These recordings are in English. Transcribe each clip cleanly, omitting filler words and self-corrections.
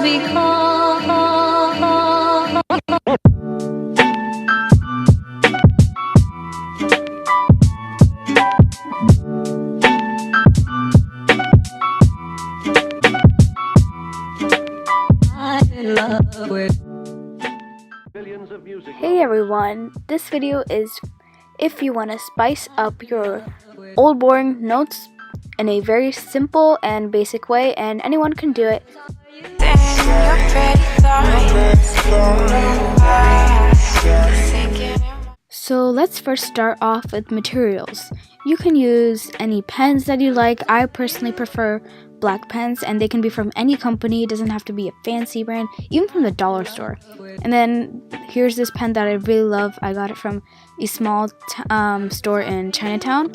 Hey everyone, this video is if you want to spice up your old boring notes in a very simple and basic way, and anyone can do it. So let's first start off with materials. You can use any pens that you like. I personally prefer black pens, and they can be from any company. It doesn't have to be a fancy brand, even from the dollar store. And then here's this pen that I really love. I got it from a small store in Chinatown,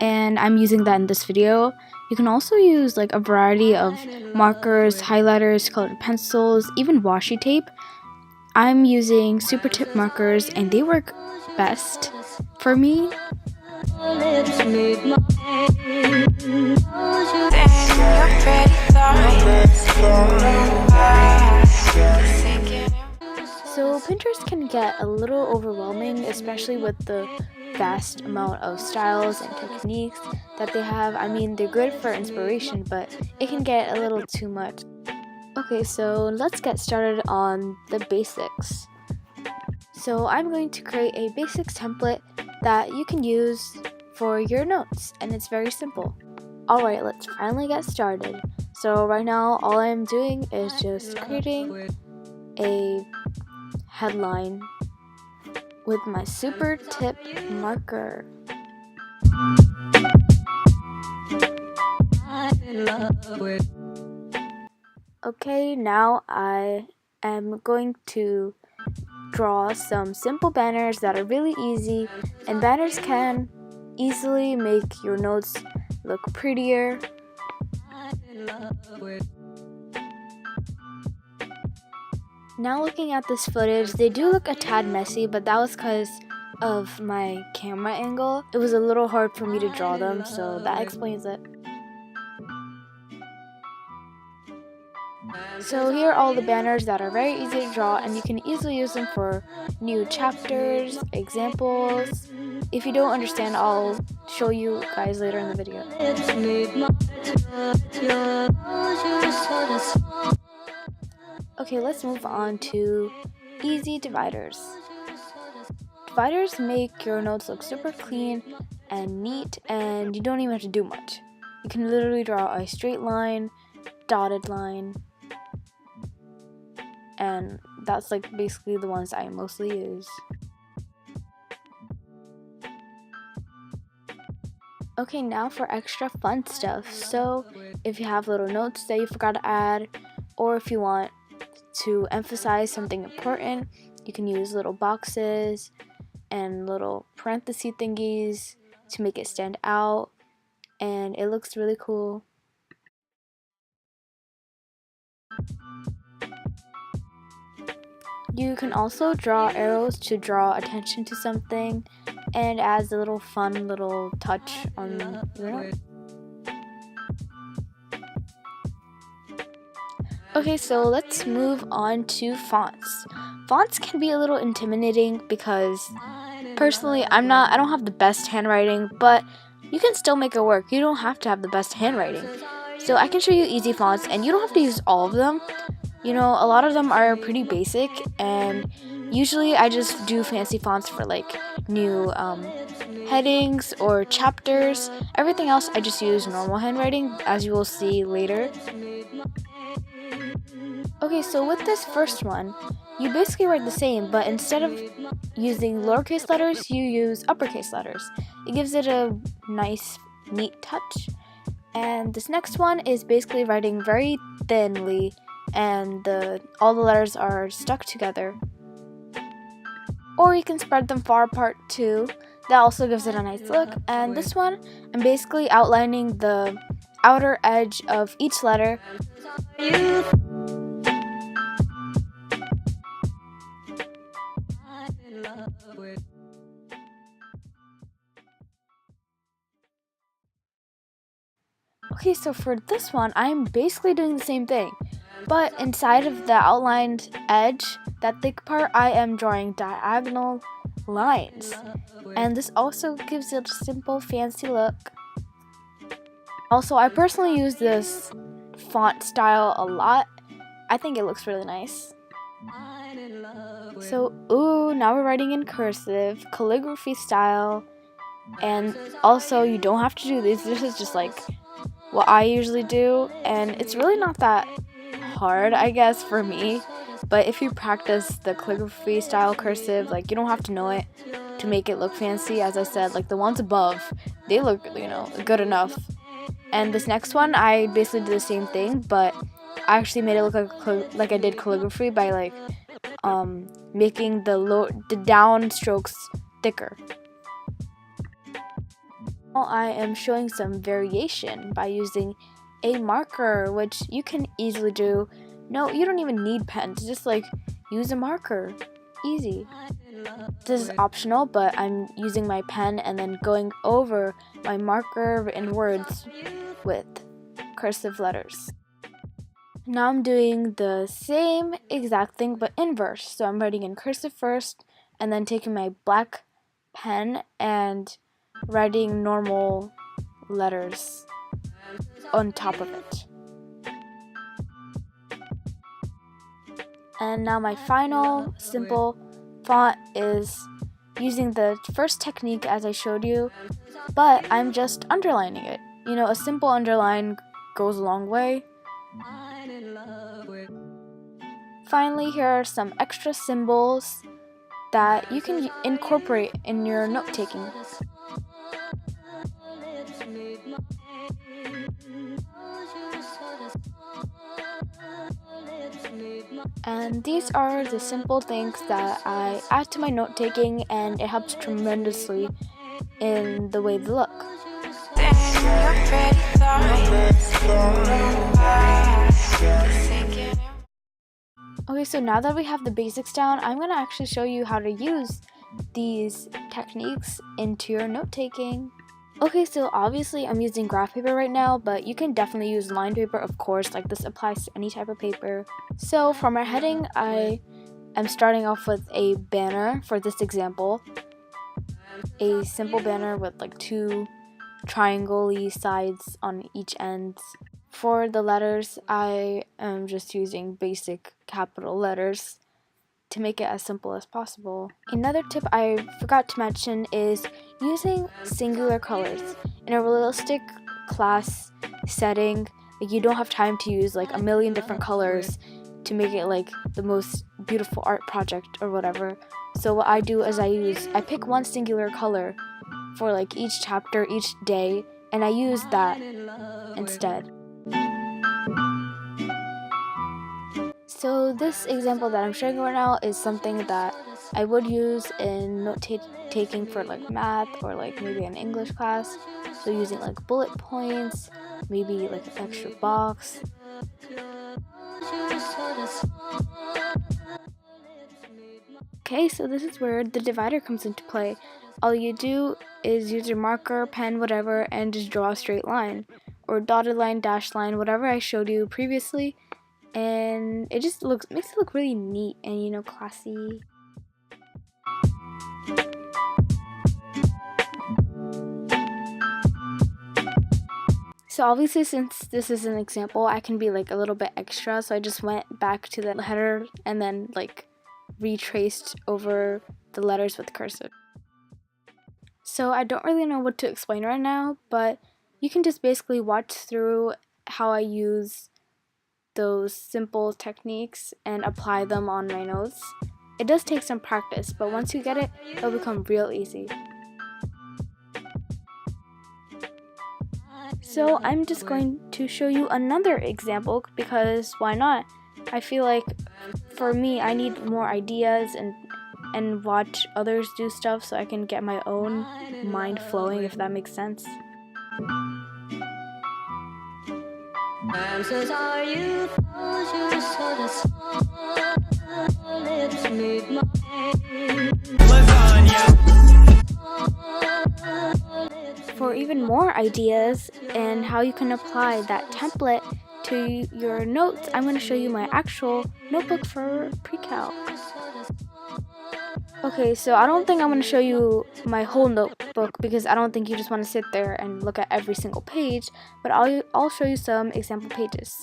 and I'm using that in this video. You can also use like a variety of markers, highlighters, colored pencils, even washi tape. I'm using super tip markers, and they work best for me. So Pinterest can get a little overwhelming, especially with the vast amount of styles and techniques that they have. I mean, they're good for inspiration, but it can get a little too much. Okay, so let's get started on the basics. So I'm going to create a basics template that you can use for your notes, and it's very simple. Alright, let's finally get started. So right now all I'm doing is just creating a headline with my super tip marker. Okay, now I am going to draw some simple banners that are really easy, and banners can easily make your notes look prettier. Now looking at this footage, they do look a tad messy, but that was because of my camera angle. It was a little hard for me to draw them, so that explains it. So here are all the banners that are very easy to draw, and you can easily use them for new chapters, examples. If you don't understand, I'll show you guys later in the video. Okay, let's move on to easy dividers. Dividers make your notes look super clean and neat, and you don't even have to do much. You can literally draw a straight line, dotted line, and that's like basically the ones I mostly use. Okay, now for extra fun stuff. So if you have little notes that you forgot to add, or if you want to emphasize something important, you can use little boxes and little parenthesis thingies to make it stand out, and it looks really cool. You can also draw arrows to draw attention to something, and adds a little fun little touch on your note. Okay, so let's move on to fonts. Fonts can be a little intimidating because personally I don't have the best handwriting, but you can still make it work. You don't have to have the best handwriting. So I can show you easy fonts, and you don't have to use all of them. You know, a lot of them are pretty basic, and usually I just do fancy fonts for like new headings or chapters. Everything else I just use normal handwriting, as you will see later. Okay, so with this first one, you basically write the same, but instead of using lowercase letters, you use uppercase letters. It gives it a nice, neat touch. And this next one is basically writing very thinly, and all the letters are stuck together. Or you can spread them far apart too. That also gives it a nice look. And this one, I'm basically outlining the outer edge of each letter. Okay, so for this one, I'm basically doing the same thing. But inside of the outlined edge, that thick part, I am drawing diagonal lines. And this also gives it a simple, fancy look. Also, I personally use this font style a lot. I think it looks really nice. So, now we're writing in cursive, calligraphy style. And also, you don't have to do these. This is just like what I usually do. And it's really not that hard, I guess, for me. But if you practice the calligraphy style cursive, like, you don't have to know it to make it look fancy. As I said, like, the ones above, they look, good enough. And this next one, I basically did the same thing, but I actually made it look like I did calligraphy by like making the down strokes thicker. Now I am showing some variation by using a marker, which you can easily do. No, you don't even need pens, just like use a marker. Easy. This is optional, but I'm using my pen and then going over my marker written words with cursive letters. Now I'm doing the same exact thing but inverse. So I'm writing in cursive first and then taking my black pen and writing normal letters on top of it. And now my final simple font is using the first technique as I showed you, but I'm just underlining it. A simple underline goes a long way. Finally, here are some extra symbols that you can incorporate in your note-taking. And these are the simple things that I add to my note-taking, and it helps tremendously in the way they look. Okay, so now that we have the basics down, I'm going to actually show you how to use these techniques into your note-taking. Okay, so obviously I'm using graph paper right now, but you can definitely use lined paper, of course, like this applies to any type of paper. So for my heading, I am starting off with a banner for this example. A simple banner with like 2 triangle-y sides on each end. For the letters, I am just using basic capital letters to make it as simple as possible. Another tip I forgot to mention is using singular colors. In a realistic class setting, like, you don't have time to use like a million different colors to make it like the most beautiful art project or whatever. So what I do is I pick one singular color for like each chapter, each day, and I use that instead. So this example that I'm showing right now is something that I would use in note-taking for like math or like maybe an English class. So using like bullet points, maybe like an extra box. Okay, so this is where the divider comes into play. All you do is use your marker, pen, whatever, and just draw a straight line. Or dotted line, dashed line, whatever I showed you previously. And it just makes it look really neat and, classy. So obviously, since this is an example, I can be like a little bit extra. So I just went back to the header and then like retraced over the letters with cursive. So I don't really know what to explain right now, but you can just basically watch through how I use those simple techniques and apply them on my notes. It does take some practice, but once you get it, it'll become real easy. So I'm just going to show you another example because why not? I feel like for me, I need more ideas and watch others do stuff so I can get my own mind flowing, if that makes sense. I'm so sorry you close your sorta lips meet my lasagna. For even more ideas and how you can apply that template to your notes, I'm going to show you my actual notebook for pre-cal. Okay, so I don't think I'm going to show you my whole notebook because I don't think you just want to sit there and look at every single page, but I'll show you some example pages.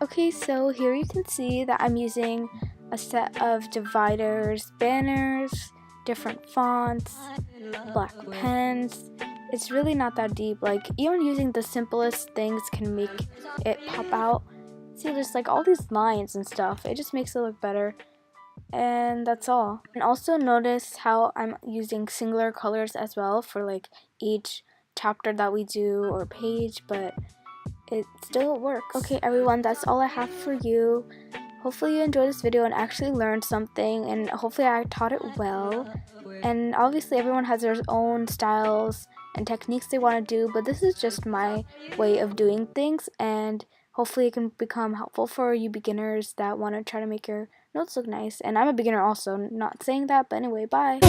Okay, so here you can see that I'm using a set of dividers, banners, different fonts, black pens. It's really not that deep. Like, even using the simplest things can make it pop out. See, there's like all these lines and stuff. It just makes it look better. And that's all. And also notice how I'm using singular colors as well for like each chapter that we do or page, but it still works. Okay, everyone, that's all I have for you. Hopefully you enjoyed this video and actually learned something, and hopefully I taught it well. And obviously everyone has their own styles and techniques they want to do, but this is just my way of doing things, and hopefully it can become helpful for you beginners that want to try to make your notes look nice. And I'm a beginner also, not saying that, but anyway, bye.